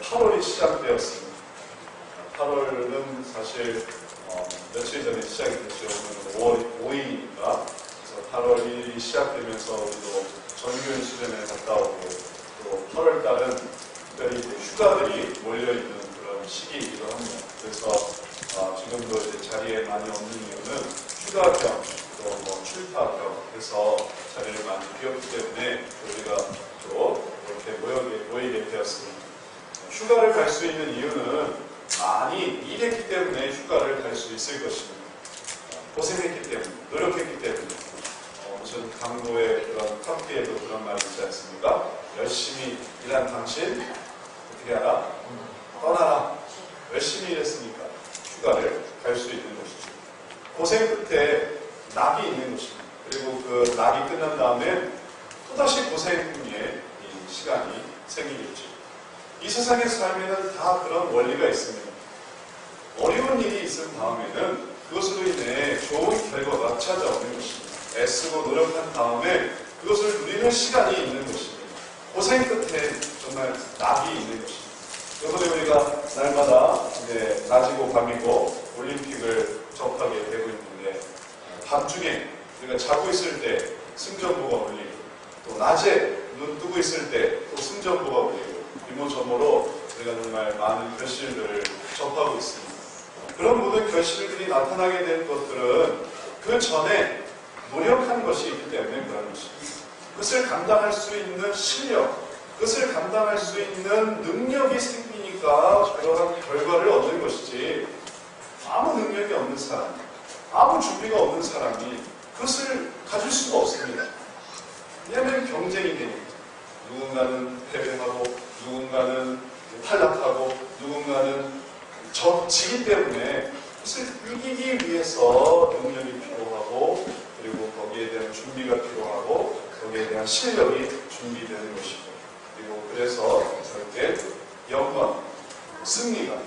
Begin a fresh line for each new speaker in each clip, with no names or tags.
8월이 시작되었습니다. 8월은 사실 며칠 전에 시작이 됐죠. 오늘 5일이니까. 그래서 8월 1일이 시작되면서 우리도 전교인 수련회 갔다 오고, 또 8월 달은 특별히 휴가들이 몰려있는 그런 시기이기도 합니다. 그래서 지금도 이제 자리에 많이 없는 이유는 휴가 겸, 또 뭐 출타 겸 해서 자리를 많이 비웠기 때문에 우리가 또 이렇게 모이게 되었습니다. 휴가를 갈 수 있는 이유는 많이 일했기 때문에 휴가를 갈 수 있을 것입니다. 고생했기 때문에, 노력했기 때문에. 무슨 강도의 그런 커피에도 그런 말이 있지 않습니까? 열심히 일한 당신, 어떻게 하라? 떠나라. 열심히 일했으니까 휴가를 갈 수 있는 것이죠. 고생 끝에 낙이 있는 것입니다. 그리고 그 낙이 끝난 다음에 또다시 고생 후에 이 시간이 생기겠죠. 이 세상의 삶에는 다 그런 원리가 있습니다. 어려운 일이 있은 다음에는 그것으로 인해 좋은 결과가 찾아오는 것입니다. 애쓰고 노력한 다음에 그것을 누리는 시간이 있는 것입니다. 고생 끝에 정말 낙이 있는 것입니다. 이번에 우리가 날마다 이제 낮이고 밤이고 올림픽을 접하게 되고 있는데, 밤중에 우리가 자고 있을 때 승전보가 울리고, 또 낮에 눈 뜨고 있을 때 또 승전보가 울리고, 이모저모로 우리가 정말 많은 결실들을 접하고 있습니다. 그런 모든 결실들이 나타나게 된 것들은 그 전에 노력한 것이 있기 때문에 그런 것입니다. 그것을 감당할 수 있는 실력, 그것을 감당할 수 있는 능력이 생기니까 그러한 결과를 얻는 것이지, 아무 능력이 없는 사람, 아무 준비가 없는 사람이 그것을 가질 수가 없습니다. 왜냐하면 경쟁이 되니까. 누군가는 패배하고, 누군가는 탈락하고, 누군가는 지기 때문에 그것을 이기기 위해서 능력이 필요하고, 그리고 거기에 대한 준비가 필요하고, 거기에 대한 실력이 준비되는 것이고, 그리고 그래서 절대 영광, 승리가,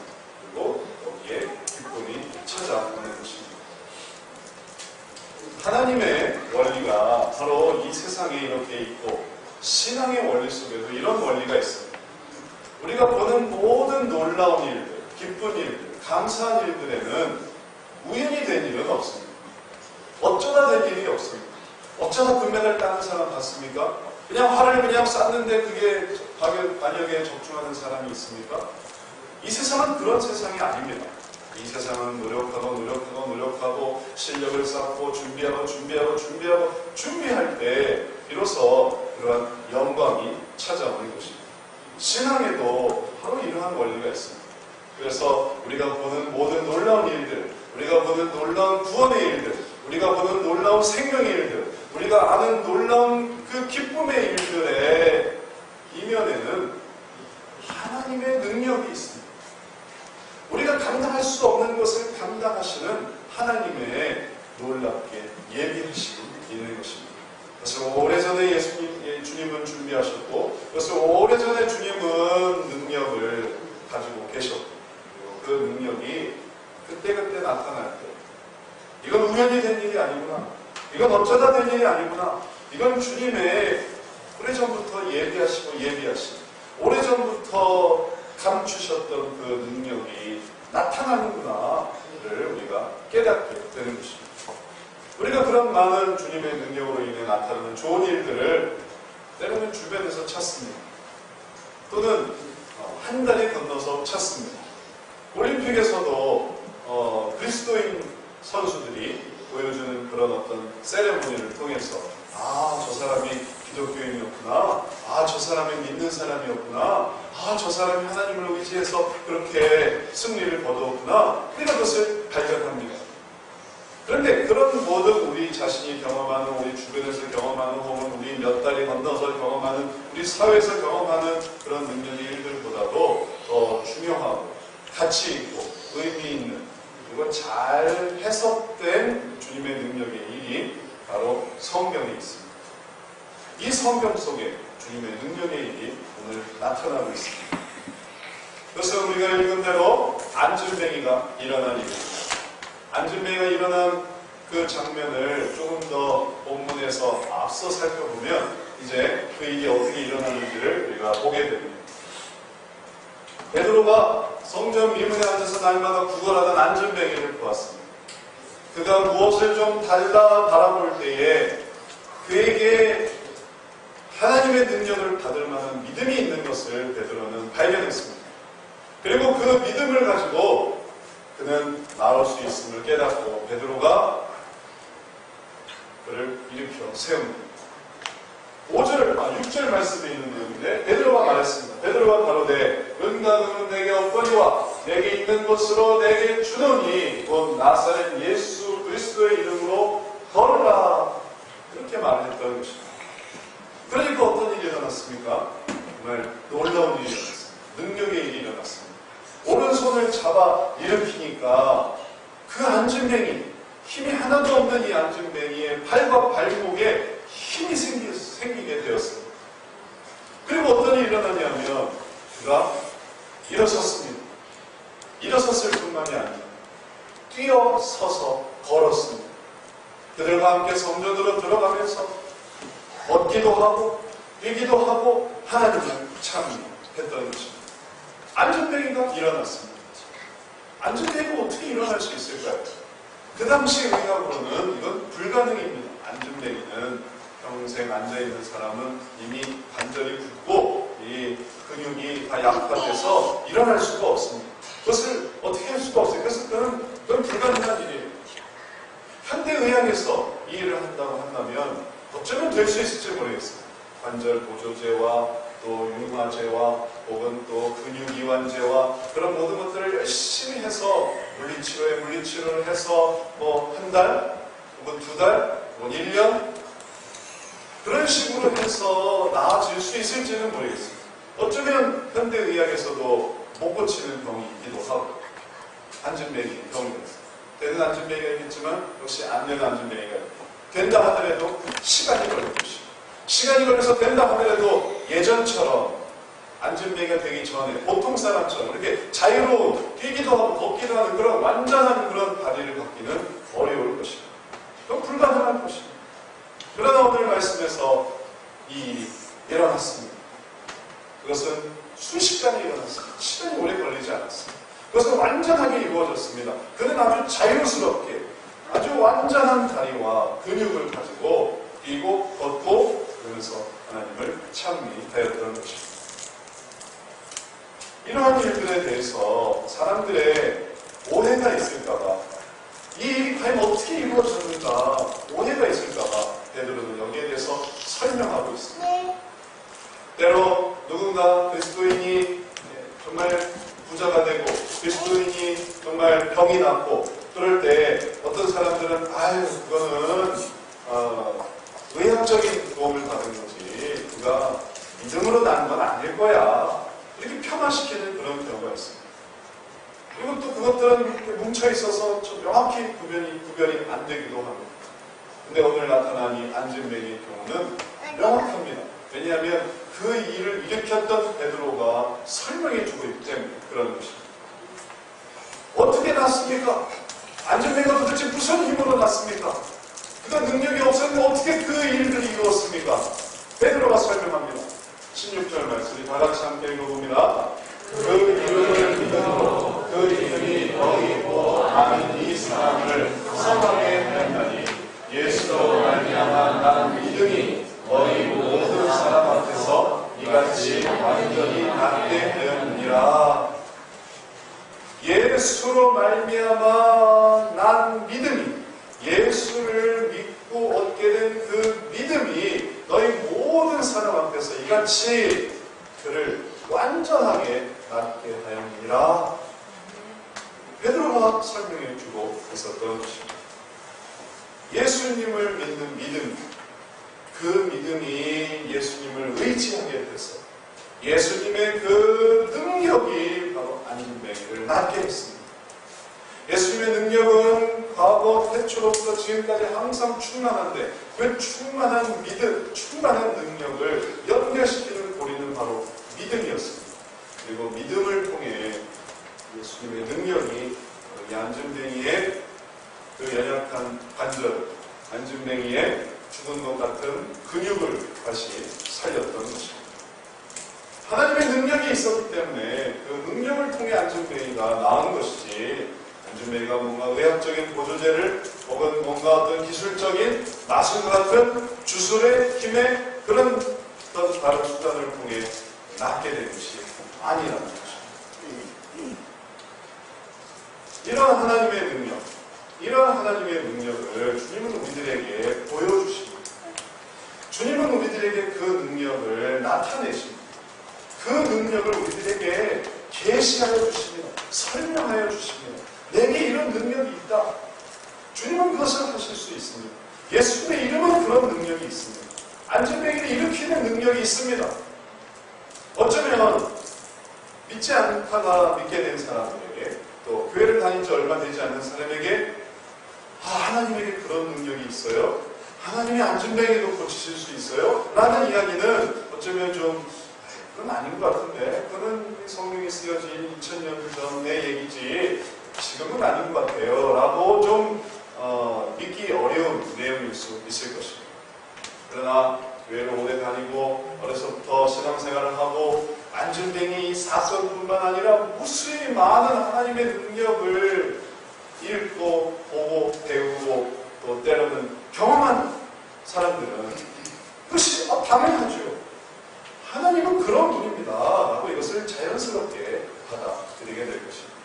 그리고 거기에 기쁨이 찾아오는 것입니다. 하나님의 원리가 바로 이 세상에 이렇게 있고, 신앙의 원리 속에도 이런 원리가 있습니다. 우리가 보는 모든 놀라운 일들, 기쁜 일들, 감사한 일들에는 우연히 된 일은 없습니다. 어쩌다 된 일이 없습니다. 어쩌다 금메달 따는 사람 봤습니까? 그냥 활을 그냥 쐈는데 그게 반역에 적중하는 사람이 있습니까? 이 세상은 그런 세상이 아닙니다. 이 세상은 노력하고 실력을 쌓고 준비할 때 비로소 그러한 영광이 찾아오는 것입니다. 신앙에도 바로 이러한 원리가 있습니다. 그래서 우리가 보는 모든 놀라운 일들, 우리가 보는 놀라운 구원의 일들, 우리가 보는 놀라운 생명의 일들, 우리가 아는 놀라운 그 기쁨의 일들의 이면에는 하나님의 능력이 있습니다. 우리가 감당할 수 없는 것을 감당하시는 하나님의 놀랍게 예비하심이 있는 것입니다. 그래서 오래전에 주님은 준비하셨고, 그래서 오래전에 주님은 능력을 가지고 계셨고, 그리고 그 능력이 그때그때 나타날 때, 이건 우연히 된 일이 아니구나, 이건 어쩌다 된 일이 아니구나, 이건 주님의 오래전부터 예비하신 오래전부터 감추셨던 그 능력이 나타나는구나를 우리가 깨닫게 되는 것입니다. 우리가 그런 많은 주님의 능력으로 인해 나타나는 좋은 일들을 때로는 주변에서 찾습니다. 또는 한 달이 건너서 찾습니다. 올림픽에서도 그리스도인 선수들이 보여주는 그런 어떤 세레모니를 통해서, 저 사람이 기독교인이었구나, 저 사람이 믿는 사람이었구나, 저 사람이 하나님을 의지해서 그렇게 승리를 거두었구나, 우리가 그것을 발견합니다. 그런데 그런 모든 우리 자신이 경험하는, 우리 주변에서 경험하는, 혹은 우리 몇 달이 건너서 경험하는, 우리 사회에서 경험하는 그런 능력의 일들보다도 더 중요하고 가치 있고 의미 있는, 그리고 잘 해석된 주님의 능력의 일이 바로 성경에 있습니다. 이 성경 속에 주님의 능력의 일이 오늘 나타나고 있습니다. 그래서 우리가 읽은 대로 안줄뱅이가 일어난 일입니다. 안줄뱅이가 일어난 그 장면을 조금 더 본문에서 앞서 살펴보면 이제 그 일이 어떻게 일어나는지를 우리가 보게 됩니다. 베드로가 성전 미문에 앉아서 날마다 구걸하던 안전뱅이를 보았습니다. 그가 무엇을 좀 달라 바라볼 때에 그에게 하나님의 능력을 받을 만한 믿음이 있는 것을 베드로는 발견했습니다. 그리고 그 믿음을 가지고 그는 나올 수 있음을 깨닫고 베드로가 그를 일으켜 세웁니다. 6절 말씀에 있는 내용인데 베드로가 말했습니다. 베드로가 가로되 은과 금은 내게 없거니와 내게 있는 것으로 내게 주노니 곧 나사렛 예수 그리스도의 이름으로 걸으라. 그렇게 말했던 것입니다. 그러니까 어떤 일이 일어났습니까? 정말 놀라운 일이 일어났습니다. 능력의 일이 일어났습니다. 오른손을 잡아 일으키니까 그 안진뱅이, 힘이 하나도 없는 이 안진뱅이의 팔과 발목에 힘이 생기게 되었습니다. 그리고 어떤 일이 일어나냐면 그가 일어섰습니다. 일어섰을 뿐만이 아니라 뛰어서서 걸었습니다. 그들과 함께 성전으로 들어가면서 걷기도 하고 뛰기도 하고 하나님을 찬미했던 것입니다. 안전뱅이가 일어났습니다. 안전뱅이가 어떻게 일어날 수 있을까요? 그 당시 의학으로는 이건 불가능입니다. 안전뱅이는 평생 앉아있는 사람은 이미 관절이 굳고 이 근육이 다 약화돼서 일어날 수가 없습니다. 그것을 어떻게 할 수가 없어요. 그래서 그건 불가능한 일이에요. 현대의학에서 이 일을 한다고 한다면 어쩌면 될 수 있을지 모르겠습니다. 관절 보조제와 또 융화제와 혹은 또 근육이완제와 그런 모든 것들을 열심히 해서 물리치료에 물리치료를 해서 뭐 한 달, 혹은 2달, 혹은 1년 그런 식으로 해서 나아질 수 있을지는 모르겠습니다. 어쩌면 현대의학에서도 못 고치는 병이 있기도 하고 안진뱅이 병이 있습니다. 되는 안진뱅이가 있겠지만 역시 안 되는 안진뱅이가 있고 된다 하더라도 시간이 걸릴 것이고 시간이 걸려서 된다 하더라도 예전처럼 안진뱅이가 되기 전에 보통 사람처럼 이렇게 자유로운 뛰기도 하고 걷기도 하는 그런 완전한 그런 다리를 갖기는 어려울 것입니다. 그건 불가능할 것입니다. 그러나 오늘 말씀에서 이 일어났습니다. 그것은 순식간에 일어났습니다. 시간이 오래 걸리지 않았습니다. 그것은 완전하게 이루어졌습니다. 그는 아주 자유스럽게 아주 완전한 다리와 근육을 가지고 뛰고 걷고 그러면서 하나님을 찬미하였던 것입니다. 이러한 일들에 대해서 사람들의 오해가 있을까봐 이 일이 과연 어떻게 이루어졌는가 오해가 있을까봐 베드로는 여기에 대해서 설명하고 있습니다. 때로 누군가 그리스도인이 정말 부자가 되고 그리스도인이 정말 병이 낫고 그럴 때 어떤 사람들은 그거는 의학적인 도움을 받은 거지 그가 믿음으로 난 건 아닐 거야 이렇게 폄하시키는 그런 경우가 있습니다. 그리고 또 그것들은 뭉쳐있어서 좀 명확히 구별이 안 되기도 합니다. 근데 오늘 나타난 이 안진뱅이의 경우는 명확합니다. 왜냐하면 그 일을 일으켰던 베드로가 설명해 주고 있기 때문에 그런 것입니다. 어떻게 났습니까? 안진뱅이가 도대체 무슨 힘으로 났습니까? 그가 능력이 없었는데 어떻게 그 일을 이루었습니까? 베드로가 설명합니다. 16절 말씀이 다 같이 함께 읽어봅니다. 그 이름을 믿음으로 그 이름이 너희고 아는 이 사람을 성하게 하였나니 예수로 말미암아 나는 믿음이 너희 모든 사람 앞에서 이같이 완전히 낫게 되었느니라. 예수로 말미암아 난 믿음이 예수를 믿고 얻게 된 그 믿음이 너희 모든 사람 앞에서 이같이 그를 완전하게 낫게 하였느니라. 베드로가 설명해 주고 있었던 것입니다. 예수님을 믿는 믿음, 그 믿음이 예수님을 의지하게 돼서 예수님의 그 능력이 바로 안진뱅이를 낫게 했습니다. 예수님의 능력은 과거 태초로부터 지금까지 항상 충만한데 그 충만한 믿음, 충만한 능력을 연결시키는 고리는 바로 믿음이었습니다. 그리고 믿음을 통해 예수님의 능력이 이 안진뱅이의 그 연약한 관절, 안진뱅이의 죽은 것 같은 근육을 다시 살렸던 것입니다. 하나님의 능력이 있었기 때문에 그 우리가 뭔가 의학적인 보조제를 혹은 뭔가 어떤 기술적인 마술과 같은 주술의 힘에 그런 어떤 다른 수단을 통해 낫게 된 것이 아니라는 것입니다. 이런 하나님의 능력, 이런 하나님의 능력을 주님은 우리들에게 보여주십니다. 주님은 우리들에게 그 능력을 나타내십니다. 그 능력을 우리들에게 계시하여 주십니다. 설명하여 주십니다. 내게 이런 능력이 있다. 주님은 그것을 하실 수 있습니다. 예수님의 이름은 그런 능력이 있습니다. 안전뱅이를 일으키는 능력이 있습니다. 어쩌면 믿지 않다가 믿게 된 사람에게 또 교회를 다닌 지 얼마 되지 않는 사람에게 하나님에게 그런 능력이 있어요? 하나님이 안전뱅이도 고치실 수 있어요? 라는 이야기는 어쩌면 좀 그건 아닌 것 같은데 그거는 성경이 쓰여진 2000년 전의 얘기지 지금은 아닌 것 같아요 라고 좀 믿기 어려운 내용일 수 있을 것입니다. 그러나 교회를 오래 다니고 어려서부터 신앙생활을 하고 안전뱅이 사건뿐만 아니라 무수히 많은 하나님의 능력을 읽고 보고 배우고 또 때로는 경험한 사람들은 그것이 당연하죠. 하나님은 그런 분입니다 라고 이것을 자연스럽게 받아들이게 될 것입니다.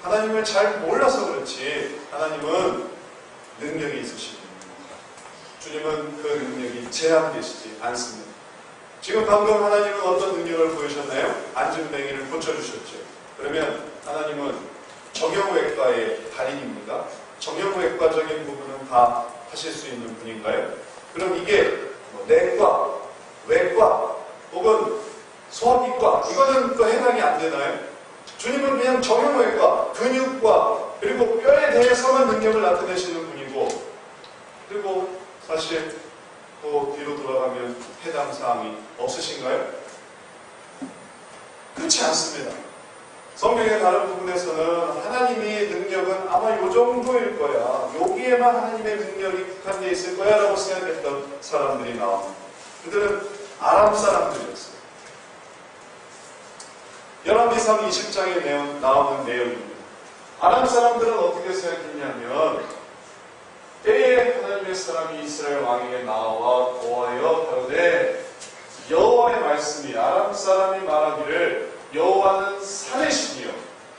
하나님을 잘 몰라서 그렇지 하나님은 능력이 있으십니다. 주님은 그 능력이 제한되시지 않습니다. 지금 방금 하나님은 어떤 능력을 보이셨나요? 안전뱅이를 고쳐주셨죠. 그러면 하나님은 정형외과의 달인입니까? 정형외과적인 부분은 다 하실 수 있는 분인가요? 그럼 이게 내과, 외과 혹은 소화기과 이거는 또 해당이 안 되나요? 주님은 그냥 정형외과, 근육과 그리고 뼈에 대해서만 능력을 나타내시는 분이고 그리고 사실 또 뒤로 돌아가면 해당 사항이 없으신가요? 그렇지 않습니다. 성경의 다른 부분에서는 하나님의 능력은 아마 이 정도일 거야. 여기에만 하나님의 능력이 국한되어 있을 거야 라고 생각했던 사람들이 나옵니다. 그들은 아람 사람들이었어요. 열왕기상 20장에 나오는 내용입니다. 아람 사람들은 어떻게 생각했냐면 때에 하나님의 사람이 이스라엘 왕에게 나와 고하여 가로되 여호와의 말씀이 아람 사람이 말하기를 여호와는 산의 신이요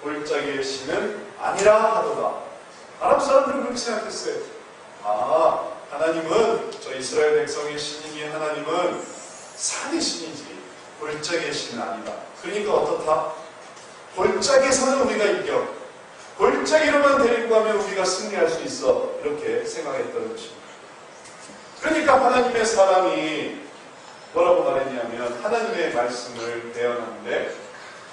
골짜기의 신은 아니라 하도다. 아람 사람들은 그렇게 생각했어요. 하나님은 저 이스라엘 백성의 신이니 하나님은 산의 신이지 골짜기의 신은 아니다. 그러니까 어떻다? 골짜기에서는 우리가 이겨. 골짜기로만 데리고 가면 우리가 승리할 수 있어. 이렇게 생각했던 것입니다. 그러니까 하나님의 사람이 뭐라고 말했냐면 하나님의 말씀을 대언하는데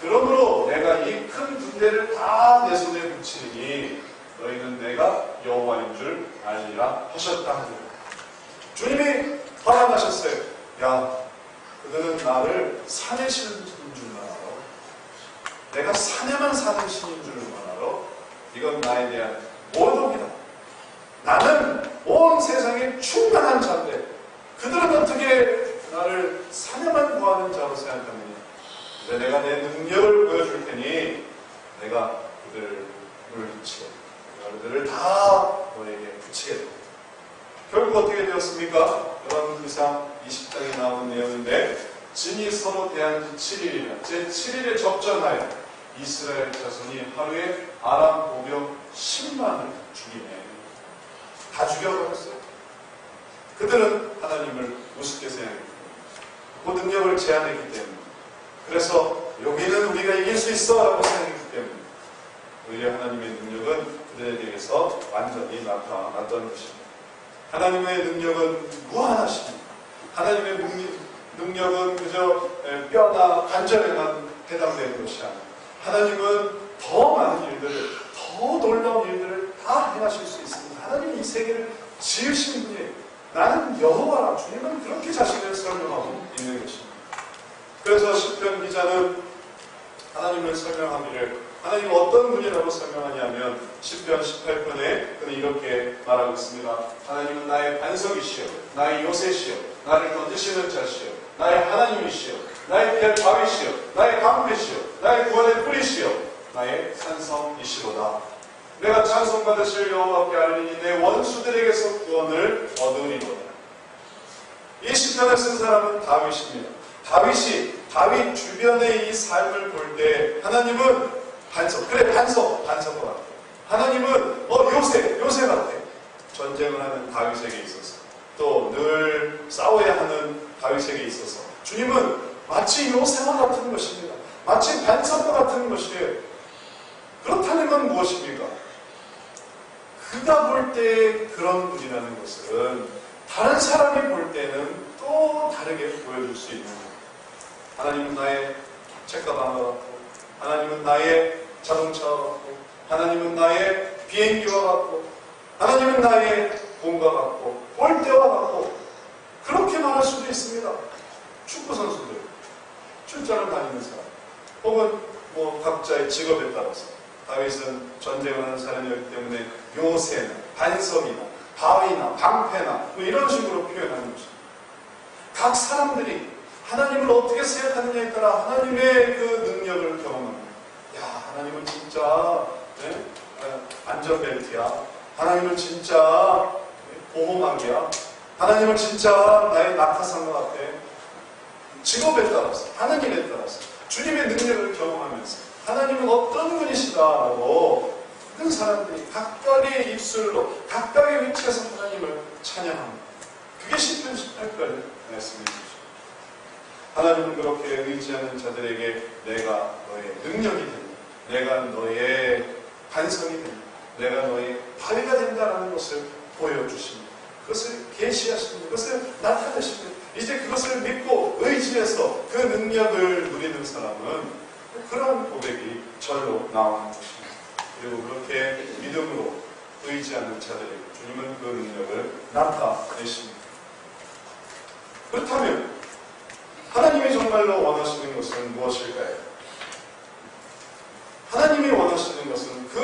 그러므로 내가 이 큰 군대를 다 내 손에 붙이니 너희는 내가 여호와인 줄 알리라 하셨다 하니 주님이 허락하셨어요. 야, 그들은 나를 산의 신인 줄만 알아. 내가 산에만 사는 신인 줄만 알아. 이건 나에 대한 모독이다. 나는 온 세상에 충만한 자인데 그들은 어떻게 나를 산에만 구하는 자로 생각하느냐. 근데 내가 내 능력을 보여줄 테니 내가 그들을 물리치고 그들을 다 너에게 붙이겠다. 결국 어떻게 되었습니까? 열왕기상 20장에 나오는 내용인데 진이 서로 대한 지 7일이나 제7일에 접전하여 이스라엘 자손이 하루에 아람 보병 10만을 죽이네. 다 죽여버렸어요. 그들은 하나님을 우습게 생각했고 그 능력을 제한했기 때문에 그래서 여기는 우리가 이길 수 있어 라고 생각했기 때문에 오히려 하나님의 능력은 그들에게서 완전히 나타났던 것입니다. 하나님의 능력은 무한하십니다. 하나님의 능력은 그저 뼈나 관절에만 해당되는 것이 아니라 하나님은 더 많은 일들을, 더 놀라운 일들을 다 행하실 수 있습니다. 하나님이 이 세계를 지으신 분이에요. 나는 여호와라. 주님은 그렇게 자신을 설명하고 있는 것입니다. 그래서 시편 기자는 하나님을 설명하기를 하나님은 어떤 분이라고 설명하냐면 시편 18편에 그는 이렇게 말하고 있습니다. 하나님은 나의 반석이시여 나의 요새시여 나를 건지시는 자시여 나의 하나님이시여 나의 피할 바위시여 나의 방패시여 나의 구원의 뿌리시여 나의 산성이시로다. 내가 찬송받으실 여호와께 알리니 내 원수들에게서 구원을 얻으리로다. 이 시편을 쓴 사람은 다윗입니다. 다윗 주변의 이 삶을 볼 때 하나님은 반석 같아. 하나님은 요새 같아. 전쟁을 하는 다윗에게 있어서 또 늘 싸워야 하는 다윗에게 있어서 주님은 마치 요새와 같은 것입니다. 마치 반석과 같은 것이에요. 그렇다는 건 무엇입니까? 그가 볼 때 그런 분이라는 것은 다른 사람이 볼 때는 또 다르게 보여줄 수 있는 거예요. 하나님은 나의 책가방과 같고, 하나님은 나의 자동차와 같고, 하나님은 나의 비행기와 같고, 하나님은 나의 몸과 같고, 볼 때와 같고, 그렇게 말할 수도 있습니다. 축구 선수들, 출장을 다니는 사람, 혹은 각자의 직업에 따라서 다윗은 전쟁을 하는 사람이었기 때문에 요새나 반석이나 바위나 방패나 이런 식으로 표현하는 것입니다. 각 사람들이 하나님을 어떻게 생각하느냐에 따라 하나님의 그 능력을 경험합니다. 야, 하나님은 진짜 안전벨트야. 하나님은 진짜 보호막이야. 하나님은 진짜 나의 낙하산과 같아. 직업에 따라서, 하나님에 따라서 주님의 능력을 경험하면서 하나님은 어떤 분이시다라고 모든 사람들이 각각의 입술로 각각의 위치에서 하나님을 찬양합니다. 그게 시편 18편 말씀이죠. 하나님은 그렇게 의지하는 자들에게 내가 너의 능력이 된다. 내가 너의 반성이 된다. 내가 너의 바위가 된다라는 것을 보여주십니다. 그것을 계시하십니다. 그것을 나타내십니다. 이제 그것을 믿고 의지해서 그 능력을 누리는 사람은 그런 고백이 절로 나오는 것입니다. 그리고 그렇게 믿음으로 의지하는 자들에게 주님은 그 능력을 나타내십니다. 그렇다면 하나님이 정말로 원하시는 것은 무엇일까요? 하나님이 원하시는 것은 그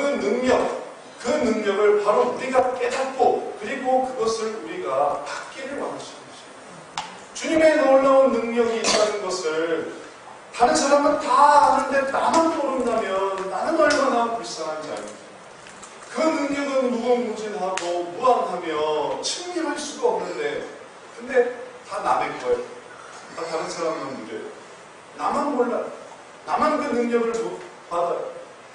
능력을 바로 우리가 깨닫고 그리고 그것을 우리가 받기를 원하시는 것입니다. 주님의 놀라운 능력이 있다는 것을 다른 사람은 다 아는데 나만 모른다면 나는 얼마나 불쌍한 자입니까? 그 능력은 무궁무진하고 무한하며 측량할 수가 없는데 근데 다 남의 거예요. 다 다른 사람만 누려요. 나만 몰라요. 나만 그 능력을 받아요.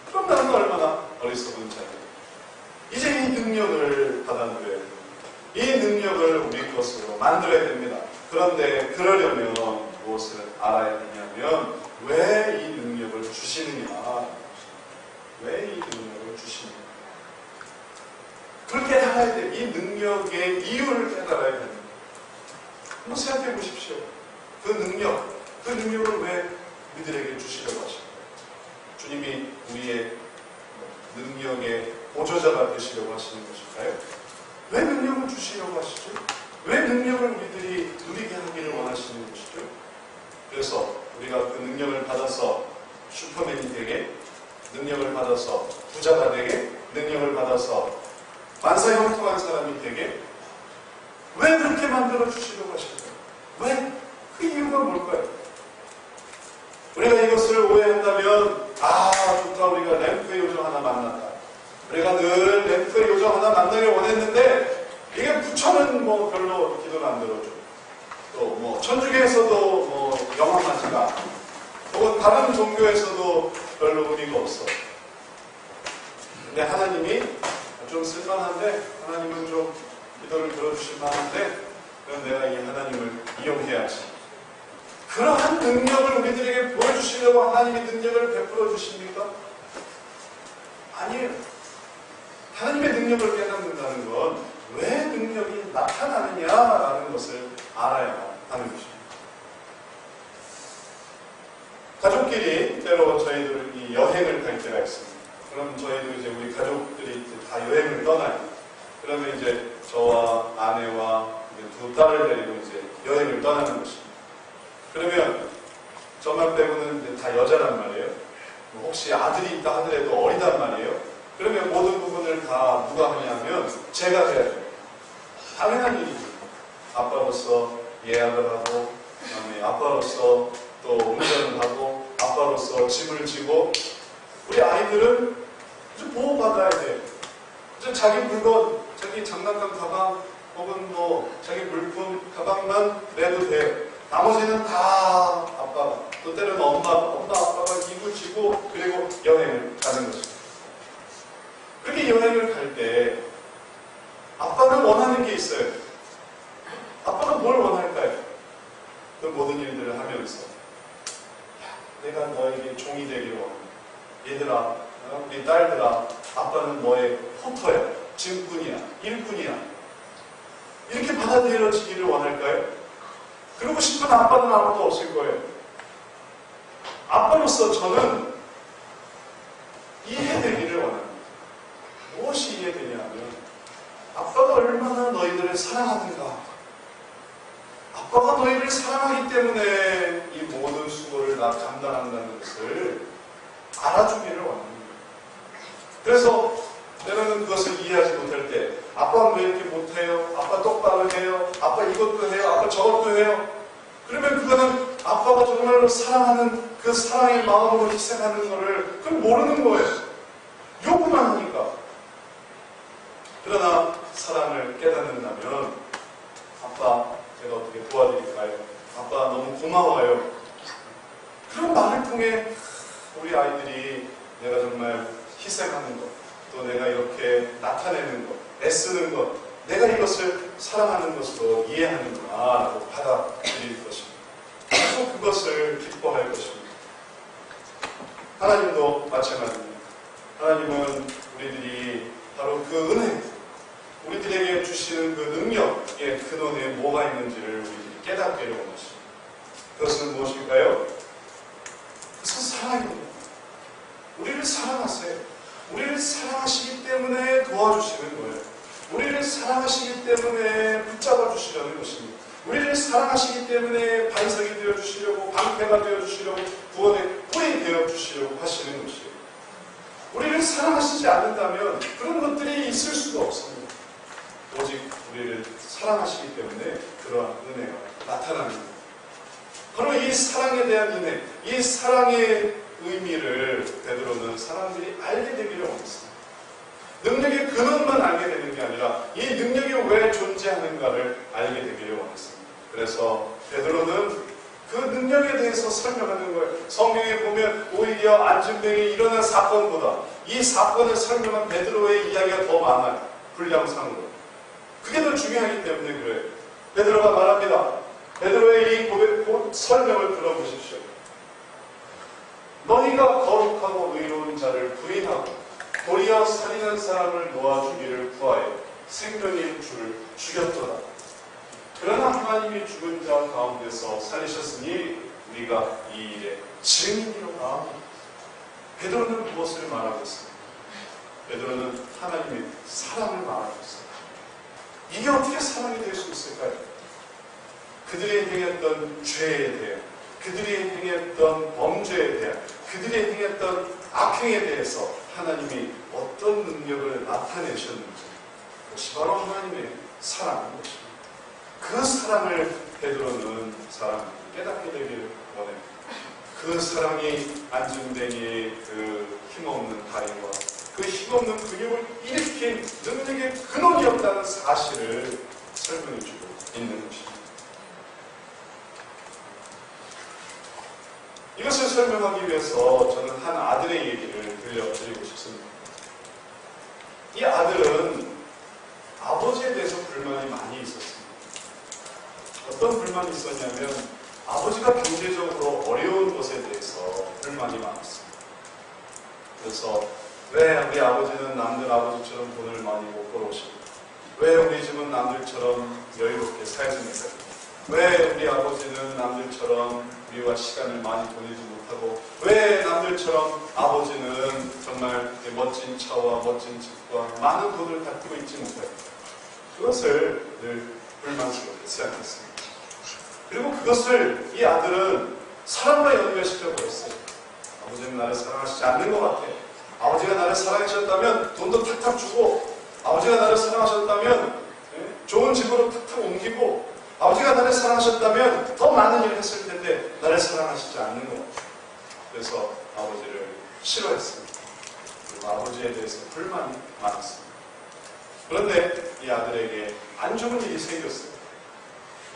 그럼 나는 얼마나 어리석은 자입니까? 이제 이 능력을 받아 누려야 됩니다. 이 능력을 우리 것으로 만들어야 됩니다. 그런데 그러려면 무엇을 알아야 되냐면 왜 이 능력을 주시느냐, 왜 이 능력을 주시느냐, 그걸 깨달아야 돼요. 이 능력의 이유를 깨달아야 됩니다. 한번 생각해 보십시오. 그 능력을 왜 우리들에게 주시려고 하십니까? 주님이 우리의 능력의 보조자가 되시려고 하시는 것일까요? 왜 능력을 주시려고 하시죠? 왜 능력을 우리들이 누리게 하기를 원하시는 것이죠? 그래서 우리가 그 능력을 받아서 슈퍼맨이 되게, 능력을 받아서 부자가 되게, 능력을 받아서 만사형통한 사람이 되게, 왜 그렇게 만들어 주시려고 하실까요? 왜? 그 이유가 뭘까요? 우리가 이것을 오해한다면 좋다, 우리가 램프의 요정 하나 만났다. 우리가 늘 램프의 요정 하나 만나길 원했는데 이게 부처는 별로 기도를 안 들어줘. 또 천주교에서도 영원하지가, 혹은 다른 종교에서도 별로 의미가 없어. 근데 하나님이 좀 쓸만한데, 하나님은 좀 기도를 들어주실 만한데, 그럼 내가 이 하나님을 이용해야지. 그러한 능력을 우리들에게 보여주시려고 하나님이 능력을 베풀어 주십니까? 아니에요. 하나님의 능력을 깨닫는다는 건 왜 능력이 나타나느냐라는 것을 알아야 하는 것입니다. 가족끼리 때로 저희들 여행을 갈 때가 있습니다. 그럼 저희도 이제 우리 가족들이 다 여행을 떠나요. 그러면 이제 저와 아내와 두 딸을 데리고 이제 여행을 떠나는 것입니다. 그러면 저만 빼고는 이제 다 여자란 말이에요. 혹시 아들이 있다 하더라도 어리단 말이에요. 그러면 모든 부분을 다 누가 하냐면 제가 해야 돼요. 당연한 일이죠. 아빠로서 예약을 하고, 그다음에 아빠로서 또 운전을 하고, 아빠로서 짐을 지고, 우리 아이들은 보호받아야 돼요. 자기 물건, 자기 장난감 가방 혹은 뭐 자기 물품 가방만 내도 돼요. 나머지는 다 아빠가, 또 때로는 엄마 아빠가 이고 지고 그리고 여행을 가는 것입니다. 그렇게 여행을 갈 때 아빠는 원하는 게 있어요. 아빠가 뭘 원할까요? 그 모든 일들을 하면서 내가 너에게 종이 되기를 원한다. 얘들아, 우리 딸들아, 아빠는 너의 포터야, 증꾼이야, 일꾼이야. 이렇게 받아들여지기를 원할까요? 그러고 싶은 아빠는 아무도 없을 거예요. 아빠로서 저는 이해되기를 원합니다. 무엇이 이해되냐면 아빠가 얼마나 너희들을 사랑하는가. 아빠가 너희를 사랑하기 때문에 이 모든 수고를 다 감당한다는 것을 알아주기를 원합니다. 그래서 때로는 그것을 이해하지 못할 때 아빠는 왜 이렇게 못해요? 아빠 똑바로 해요? 아빠 이것도 해요? 아빠 저것도 해요? 그러면 그거는 아빠가 정말로 사랑하는 그 사랑의 마음으로 희생하는 거를 그걸 모르는 거예요. 요구만 하니까. 그러나 사랑을 깨닫는다면 아빠 제가 어떻게 도와드릴까요? 아빠 너무 고마워요. 그런 말을 통해 우리 아이들이 내가 정말 희생하는 것, 또 내가 이렇게 나타내는 것, 애쓰는 것, 내가 이것을 사랑하는 것으로 이해하는구나 라고 받아들일 것입니다. 그리고 그것을 기뻐할 것입니다. 하나님도 마찬가지입니다. 하나님은 우리들이 바로 그 은혜, 우리들에게 주시는 그 능력의 근원에 뭐가 있는지를 우리들이 깨닫기를 원하십니다. 그것은 무엇일까요? 그것은 사랑입니다. 우리를 사랑하세요. 우리를 사랑하시기 때문에 도와주시는 거예요. 우리를 사랑하시기 때문에 붙잡아 주시려는 것입니다. 우리를 사랑하시기 때문에 반석이 되어주시려고, 방패가 되어주시려고, 구원의 뿔이 되어주시려고 하시는 것이에요. 우리를 사랑하시지 않는다면 그런 것들이 있을 수가 없습니다. 오직 우리를 사랑하시기 때문에 그러한 은혜가 나타납니다. 바로 이 사랑에 대한 은혜, 이 사랑의 의미를 베드로는 사람들이 알게 되기를 원했습니다. 능력의 근원만 알게 되는 게 아니라 이 능력이 왜 존재하는가를 알게 되기를 원했습니다. 그래서 베드로는 그 능력에 대해서 설명하는 거예요. 성경에 보면 오히려 안중뱅이 일어난 사건보다 이 사건을 설명한 베드로의 이야기가 더 많아요. 분량상으로. 그게 더 중요하기 때문에 그래요. 베드로가 말합니다. 베드로의 이 설명을 들어보십시오. 너희가 거룩하고 의로운 자를 부인하고 도리어 살인한 사람을 놓아주기를 구하여 생명의 주를 죽였도다. 그러나 하나님이 죽은 자 가운데서 살리셨으니 우리가 이 일의 증인이로다. 베드로는 무엇을 말하고 있습니까? 베드로는 하나님의 사랑을 말하고 있습니다. 이게 어떻게 사랑이 될 수 있을까요? 그들이 행했던 죄에 대해, 그들이 행했던 범죄에 대해, 그들이 행했던 악행에 대해서 하나님이 어떤 능력을 나타내셨는지, 그것이 바로 하나님의 사랑인 것입니다. 그 사랑을 베드로는 사람들이 깨닫게 되기를 원합니다. 그 사랑이 안중뱅이의 그 힘없는 다리와 그 힘없는 근육을 일으킨 능력의 근원이었다는 사실을 설명해주고 있는 것입니다. 이것을 설명하기 위해서 저는 한 아들의 얘기를 들려드리고 싶습니다. 이 아들은 아버지에 대해서 불만이 많이 있었습니다. 어떤 불만이 있었냐면 아버지가 경제적으로 어려운 것에 대해서 불만이 많았습니다. 그래서 왜 우리 아버지는 남들 아버지처럼 돈을 많이 못 벌어오십니까? 왜 우리 집은 남들처럼 여유롭게 살지 못할까? 왜 우리 아버지는 남들처럼 우리와 시간을 많이 보내지 못하고 왜 남들처럼 아버지는 정말 멋진 차와 멋진 집과 많은 돈을 갖고 있지 못할까? 그것을 늘 불만스럽게 생각했습니다. 그리고 그것을 이 아들은 사랑과 연결시켜 버렸어요. 아버지는 나를 사랑하시지 않는 것 같아. 아버지가 나를 사랑하셨다면 돈도 탁탁 주고, 아버지가 나를 사랑하셨다면 좋은 집으로 탁탁 옮기고, 아버지가 나를 사랑하셨다면 더 많은 일을 했을 텐데 나를 사랑하시지 않는 것 같아요. 그래서 아버지를 싫어했습니다. 그리고 아버지에 대해서 불만이 많았습니다. 그런데 이 아들에게 안 좋은 일이 생겼어요.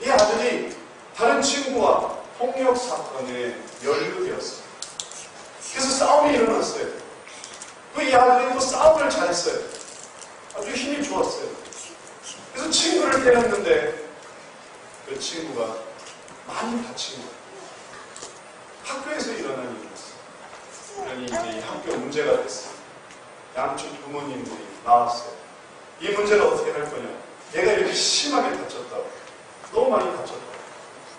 이 아들이 다른 친구와 폭력 사건에 연루되었어요. 그래서 싸움이 일어났어요. 이 아들이 또 싸움을 잘했어요. 아주 힘이 좋았어요. 그래서 친구를 때렸는데 그 친구가 많이 다친 거예요. 학교에서 일어난 일이었어요. 그러니 이제 이 학교 문제가 됐어요. 양쪽 부모님들이 나왔어요. 이 문제를 어떻게 할 거냐. 얘가 이렇게 심하게 다쳤다고. 너무 많이 다쳤다고.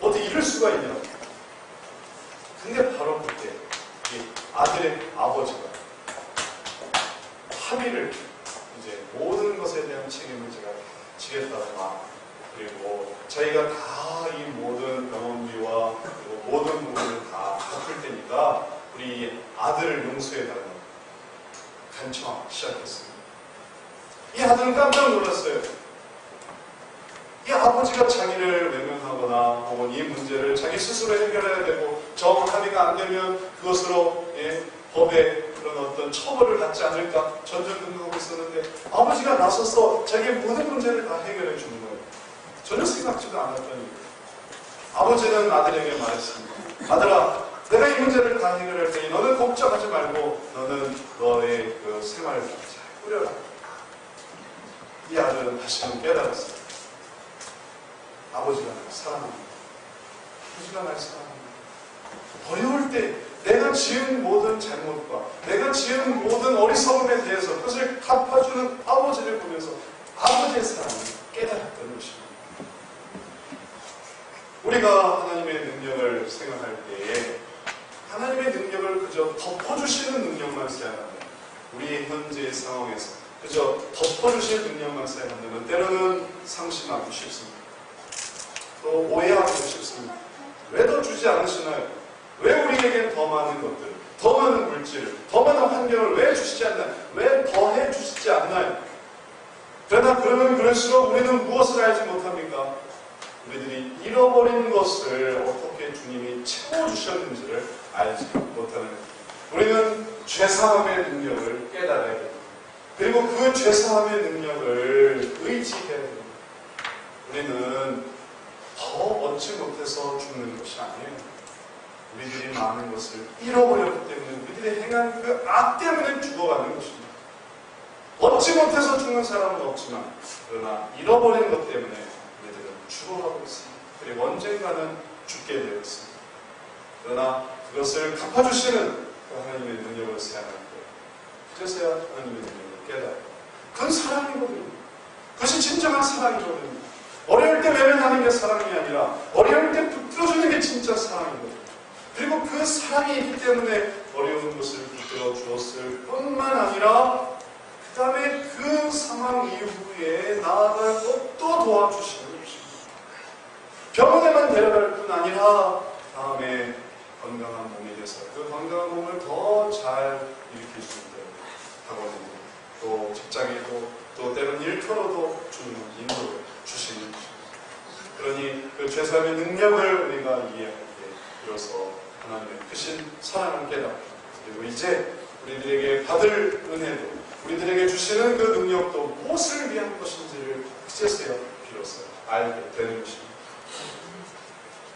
어떻게 이럴 수가 있냐. 근데 바로 그때 이 아들의 아버지가 합의를 이제 모든 것에 대한 책임을 제가 지겠다고 그리고 저희가 다 이 모든 병원비와 그리고 모든 부분을 다 갚을 테니까 우리 아들을 용서해달라고 간청하기 시작했습니다. 이 아들은 깜짝 놀랐어요. 이 아버지가 자기를 외면하거나 혹은 이 문제를 자기 스스로 해결해야 되고 정 합의가 안 되면 그것으로 법에 그런 어떤 처벌을 받지 않을까 전전긍긍하고 있었는데 아버지가 나서서 자기의 모든 문제를 다 해결해 주는 거예요. 전혀 생각지도 않았던 일이에요. 아버지는 아들에게 말했습니다. 아들아, 내가 이 문제를 다 해결할 테니 너는 걱정하지 말고 너는 너의 그 생활을 잘 꾸려라. 이 아들은 다시는 깨달았어요. 아버지가 날 사랑합니다. 아버지가 날 사랑합니다. 어려울 때 내가 지은 모든 잘못과 내가 지은 모든 어리석음에 대해서 그것을 갚아주는 아버지를 보면서 아버지의 사랑을 깨달았던 것입니다. 우리가 하나님의 능력을 생각할 때에 하나님의 능력을 그저 덮어주시는 능력만 생각하면 우리 현재의 상황에서 그저 덮어주실 능력만 생각하면 때로는 상심하기 쉽습니다. 또 오해하기 쉽습니다. 왜 더 주지 않으시나요? 왜 우리에게 더 많은 것들, 더 많은 물질을, 더 많은 환경을 왜 주시지 않나요? 왜 더 해주시지 않나요? 그러나 그러면 그럴수록 우리는 무엇을 알지 못합니까? 우리들이 잃어버린 것을 어떻게 주님이 채워주셨는지를 알지 못하는 거예요. 우리는 죄사함의 능력을 깨달아야 됩니다. 그리고 그 죄사함의 능력을 의지해야 됩니다. 우리는 더 얻지 못해서 죽는 것이 아니에요. 우리들이 많은 것을 잃어버렸기 때문에 우리들이 행한 그 악 때문에 죽어가는 것입니다. 얻지 못해서 죽는 사람은 없지만 그러나 잃어버린 것 때문에 우리들은 죽어가고 있습니다. 그리고 언젠가는 죽게 되어 있습니다. 그러나 그것을 갚아주시는 그 하나님의 능력을 생각할 때 그제서야 하나님의 능력을 깨달아요. 그건 사랑이거든요. 그것이 진정한 사랑이거든요. 어려울 때 외면하는 게 사랑이 아니라 어려울 때 붙들어주는 게 진짜 사랑이거든요. 그리고 그 사랑이 있기 때문에 어려운 것을 붙들어 주었을 뿐만 아니라 그 다음에 그 상황 이후에 나아가고 또 도와주시는 것입니다. 병원에만 데려갈 뿐 아니라 다음에 건강한 몸이 돼서 그 건강한 몸을 더 잘 일으킬 수 있도록 학원에도 또 직장에도 또 때로는 일터로도 주는 인도를 주시는 것입니다. 그러니 그 죄사함의 능력을 우리가 이해할 때 비로소 하나님의 크신 사랑을 깨닫고 그리고 이제 우리들에게 받을 은혜도 우리들에게 주시는 그 능력도 무엇을 위한 것인지를 그제서야 비로소 알게 되는 것입니다.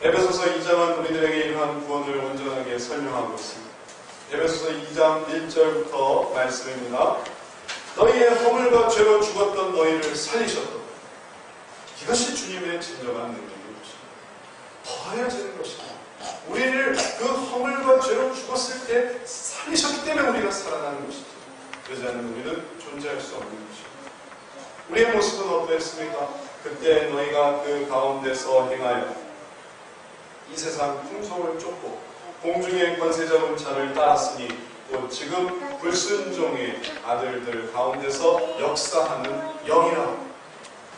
에베소서 2장은 우리들에게 이러한 구원을 온전하게 설명하고 있습니다. 에베소서 2장 1절부터 말씀입니다. 너희의 허물과 죄로 죽었던 너희를 살리셨다. 이것이 주님의 진정한 능력인 것입니다. 더해지는 것입니다. 우리를 그 허물과 죄로 죽었을 때 살리셨기 때문에 우리가 살아나는 것이죠. 그러지 않으면 우리는 존재할 수 없는 것입니다. 우리의 모습은 어떠했습니까? 그때 너희가 그 가운데서 행하여 이 세상 풍속을 쫓고 공중의 권세 잡은 자를 따랐으니 또 지금 불순종의 아들들 가운데서 역사하는 영이라.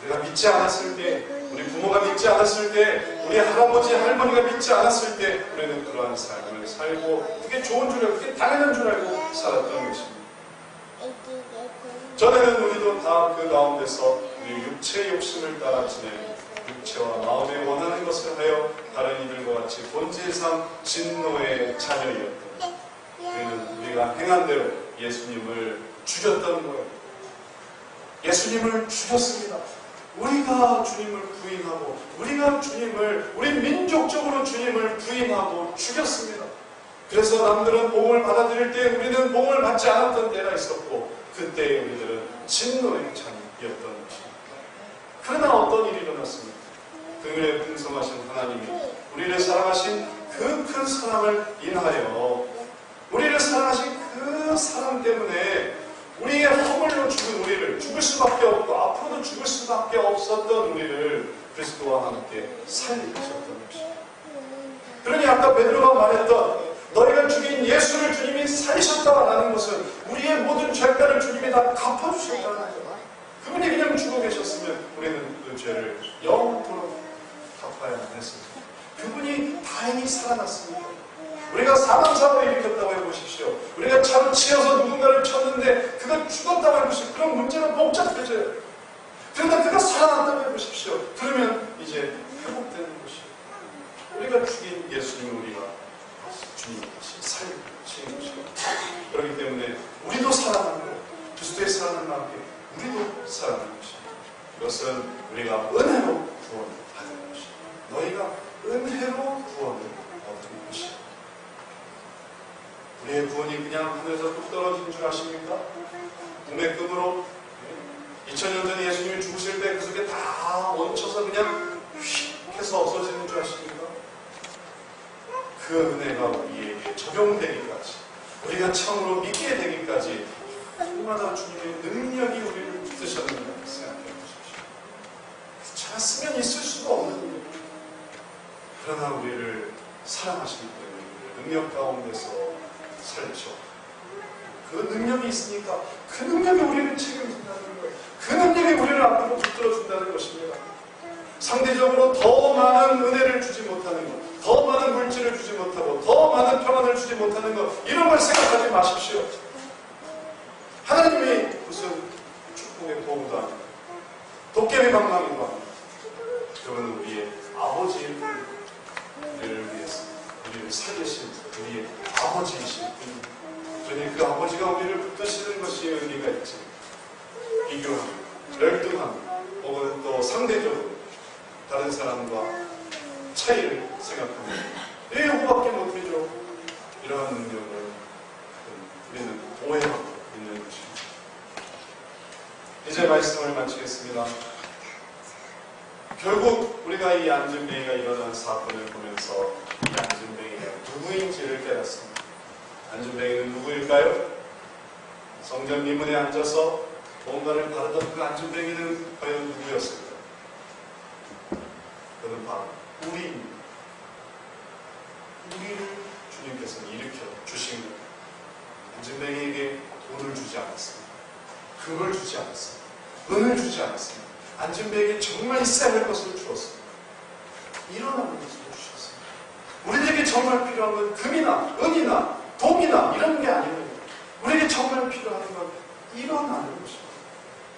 우리가 믿지 않았을 때, 우리 부모가 믿지 않았을 때, 우리 할아버지, 할머니가 믿지 않았을 때 우리는 그러한 삶을 살고 그게 좋은 줄 알고 그게 당연한 줄 알고 살았던 것입니다. 전에는 우리도 다 그 가운데서 우리 육체의 욕심을 따라 지내고 육체와 마음에 원하는 것을 하여 다른 이들과 같이 본질상 진노의 자녀이었던 우리는 우리가 행한 대로 예수님을 죽였던 거예요. 예수님을 죽였습니다. 우리가 주님을 부인하고 우리가 주님을 우리 민족적으로 주님을 부인하고 죽였습니다. 그래서 남들은 복음을 받아들일 때 우리는 복음을 받지 않았던 때가 있었고 그때 우리들은 진노의 창이었던 것입니다. 그러나 어떤 일이 일어났습니까? 그의 풍성하신 하나님이 우리를 사랑하신 그 큰 사랑을 인하여 우리를 사랑하신 그 사랑 때문에 우리의 허물로 죽은 우리를 죽을 수밖에 없고 앞으로도 죽을 수밖에 없었던 우리를 그리스도와 함께 살리셨던 것입니다. 그러니 아까 베드로가 말했던 너희가 죽인 예수를 주님이 살리셨다라는 것은 우리의 모든 죄가를 주님이 다 갚아주셨다는 거예요. 그분이 그냥 죽어 계셨으면 우리는 그 죄를 영원토록 갚아야 했습니다. 그분이 다행히 살아났습니다. 우리가 사망사고를 일으켰다고 해보십시오. 우리가 차로 치여서 누군가를 쳤는데 그가 죽었다고 해보십시오. 그럼 문제는 복잡해져요. 그러나 그가 살아났다고 해보십시오. 그러면 이제 회복되는 것이에요. 우리가 죽인 예수님을 우리가 주님이 다시 살리시는 것이고 그렇기 때문에 우리도 살아나고 그리스도의 살아남과 함께 우리도 살아나는 것입니다. 이것은 우리가 은혜로 구원을 받는 것입니다. 너희가 은혜로 구원을 얻는 것입니다. 우리의 구원이 그냥 하늘에서 뚝 떨어진 줄 아십니까? 공백금으로 2000년 전에 예수님이 죽으실 때 그 속에 다 얹혀서 그냥 휙 해서 없어지는 줄 아십니까? 그 은혜가 우리에게 적용되기까지 우리가 참으로 믿게 되기까지 날마다 주님의 능력이 우리를 붙드셨는가 생각해 보십시오. 찾았으면 있을 수가 없는 일. 그러나 우리를 사랑하시기 때문에 능력 가운데서 살리셨고 그 능력이 있으니까 그 능력이 우리를 책임진다는 거예요. 그 능력이 우리를 앞으로 붙들어준다는 것입니다. 상대적으로 더 많은 은혜를 주지 못하는 것, 더 많은 물질을 주지 못하고 더 많은 평안을 주지 못하는 것 이런 걸 생각하지 마십시오. 하나님이 무슨 축복의 보호도 아니고 도깨비 방망이도 아니고 그분은 우리의 아버지를 위해서 우리를 살리신 우리의 아버지이신 분. 그러니 그 아버지가 우리를 붙드시는 것이 의미가 있지. 비교함, 열등함 혹은 또 상대적으로 다른 사람과 차이를 생각합니다. 왜 요거밖에 못해줘? 이러한 능력을 우리는 오해하고 있는 것입니다. 이제 말씀을 마치겠습니다. 결국 우리가 이 안진뱅이가 일어난 사건을 보면서 이 안진뱅이가 누구인지를 깨닫습니다. 안진뱅이는 누구일까요? 성전 미문에 앉아서 뭔가를 바르던 그 안진뱅이는 과연 누구였을까? 그는 바로 우리입니다. 우리를 주님께서는 일으켜 주신 거예요. 안진뱅이에게 돈을 주지 않았습니다. 금을 주지 않았습니다. 은을 주지 않았습니다. 안진뱅이에게 정말 있어야 할 것을 주었습니다. 일어나는 것을 주셨습니다. 우리에게 정말 필요한 건 금이나 은이나 돈이나 이런 게 아닙니다. 우리에게 정말 필요한 건 일어나는 것입니다.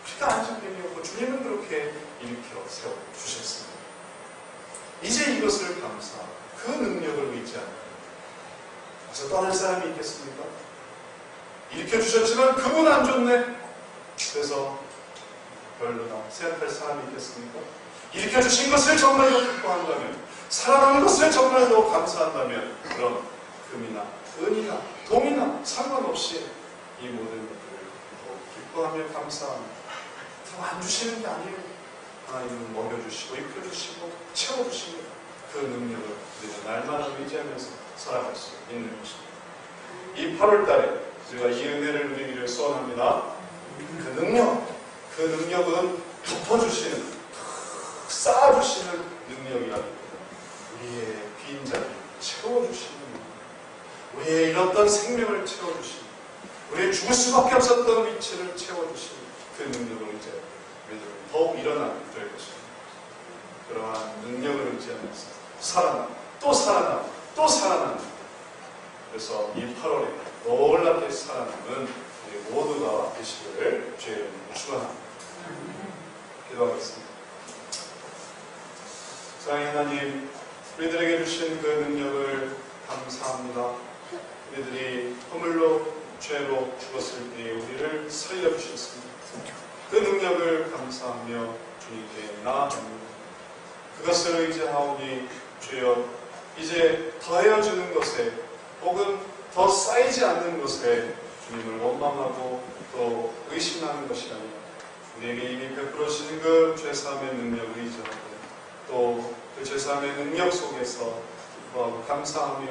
그러니까 안진뱅이였고 주님은 그렇게 일으켜 세워주셨습니다. 이제 이것을 감사하고 그 능력을 의지하는 그래서 떠날 사람이 있겠습니까? 일으켜주셨지만 그분 안 좋네. 그래서 별로다 생각할 사람이 있겠습니까? 일으켜주신 것을 정말로 기뻐한다면 살아나는 것을 정말로 감사한다면 그런 금이나 은이나 돈이나 상관없이 이 모든 것들을 기뻐하며 감사합니다. 더 안 주시는 게 아니에요. 하나님은 먹여주시고 입혀주시고 채워주십니다. 그 능력을 우리가 날마다 의지하면서 살아갈 수 있는 것입니다. 이 8월달에 제가 이 은혜를 누리기를 소원합니다. 그 능력은 덮어주시는 쌓아주시는 능력이라기 때문에 우리의 빈 자리를 채워주시는 우리의 잃었던 생명을 채워주시는 우리의 죽을 수밖에 없었던 위치를 채워주시는 그 능력을 이제 우리들은 더욱 일어나게 될 것입니다. 그러한 능력을 의지하면서 살아나 또 살아나 또 살아나 그래서 이 8월에 놀랍게 살아남은 우리 모두가 되시기를 주의 이름으로 축원합니다. 기도하겠습니다. 사랑의 하나님, 우리들에게 주신 그 능력을 감사합니다. 우리들이 허물로 죄로 죽었을 때에 우리를 살려주셨습니다. 그 능력을 감사하며 주님께 나아갑니다. 그것을 의지하오니 주여 이제 더해주는 것에 혹은 더 쌓이지 않는 것에 주님을 원망하고 또 의심하는 것이 아니라 우리에게 이미 베풀어 주신 그 죄사함의 능력을 의지하고 또 그 죄사함의 능력 속에서 기뻐하고 감사하며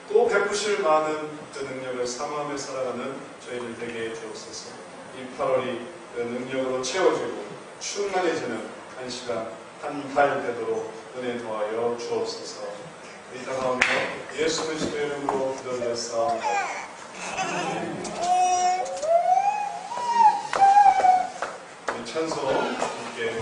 또 베푸실 많은 그 능력을 사모하며 살아가는 저희들 되게 해주옵소서. 이 8월이 그 능력으로 채워지고 충만해지는 한 시간 한 달 되도록 은혜 더하여 주옵소서. 이 다가오며 예수 그리스도의 이름으로 기도드렸사옵나다. 찬송 함께